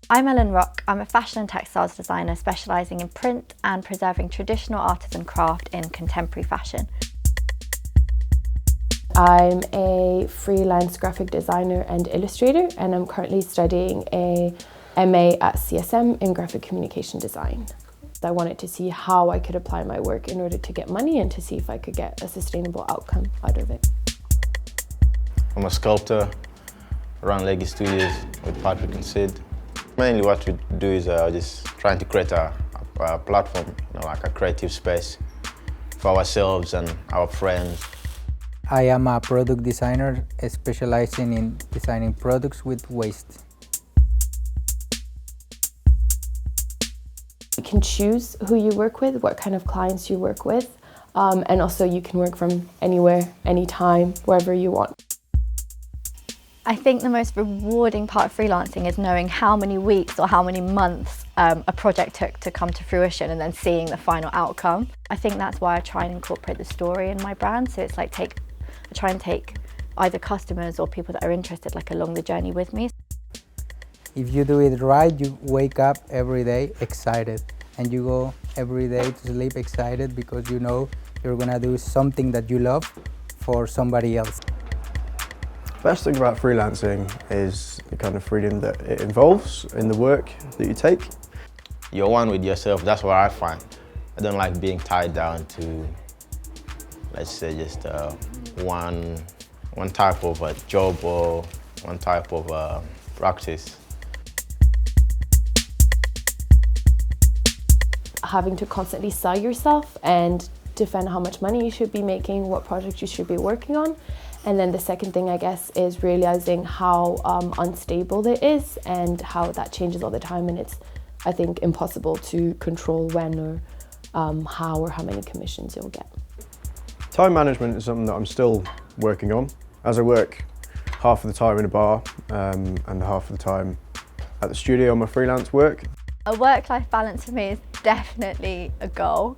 I'm Ellen Rock. I'm a fashion and textiles designer specialising in print and preserving traditional artisan craft in contemporary fashion. I'm a freelance graphic designer and illustrator, and I'm currently studying a MA at CSM in graphic communication design. I wanted to see how I could apply my work in order to get money and to see if I could get a sustainable outcome out of it. I'm a sculptor, run Leggy Studios with Patrick and Sid. Mainly what we do is just trying to create a platform, like a creative space for ourselves and our friends. I am a product designer specializing in designing products with waste. You can choose who you work with, what kind of clients you work with, and also you can work from anywhere, anytime, wherever you want. I think the most rewarding part of freelancing is knowing how many weeks or how many months a project took to come to fruition and then seeing the final outcome. I think that's why I try and incorporate the story in my brand. So it's like I try and take either customers or people that are interested along the journey with me. If you do it right, you wake up every day excited and you go every day to sleep excited because you know you're gonna do something that you love for somebody else. The best thing about freelancing is the kind of freedom that it involves in the work that you take. You're one with yourself, that's what I find. I don't like being tied down to, let's say, just one type of a job or one type of practice. Having to constantly sell yourself and defend how much money you should be making, what projects you should be working on. And then the second thing, I guess, is realizing how unstable it is and how that changes all the time. And it's, I think, impossible to control when or how or how many commissions you'll get. Time management is something that I'm still working on. As I work half of the time in a bar and half of the time at the studio on my freelance work. A work-life balance for me is definitely a goal.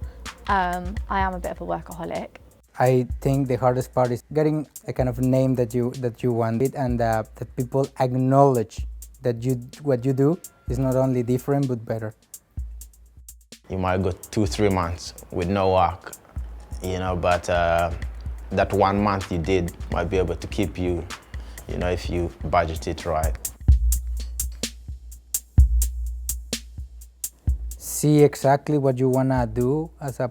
I am a bit of a workaholic. I think the hardest part is getting a kind of name that you want it, and that people acknowledge that what you do is not only different but better. You might go 2-3 months with no work, but that 1 month you did might be able to keep you, if you budget it right. See exactly what you wanna do as a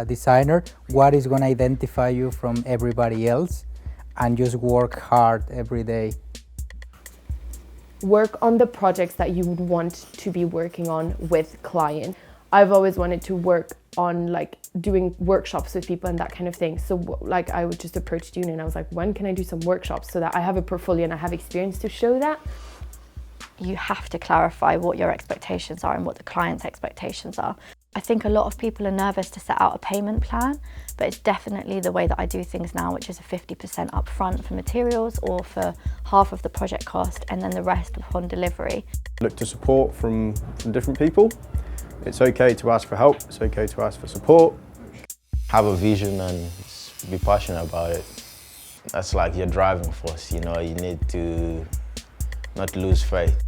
designer, what is gonna identify you from everybody else, and just work hard every day. Work on the projects that you would want to be working on with clients. I've always wanted to work on doing workshops with people and that kind of thing. So I would just approach June and I was like, when can I do some workshops so that I have a portfolio and I have experience to show that? You have to clarify what your expectations are and what the client's expectations are. I think a lot of people are nervous to set out a payment plan, but it's definitely the way that I do things now, which is a 50% upfront for materials or for half of the project cost and then the rest upon delivery. Look to support from different people. It's okay to ask for help, it's okay to ask for support. Have a vision and be passionate about it. That's like your driving force, you need to not lose faith.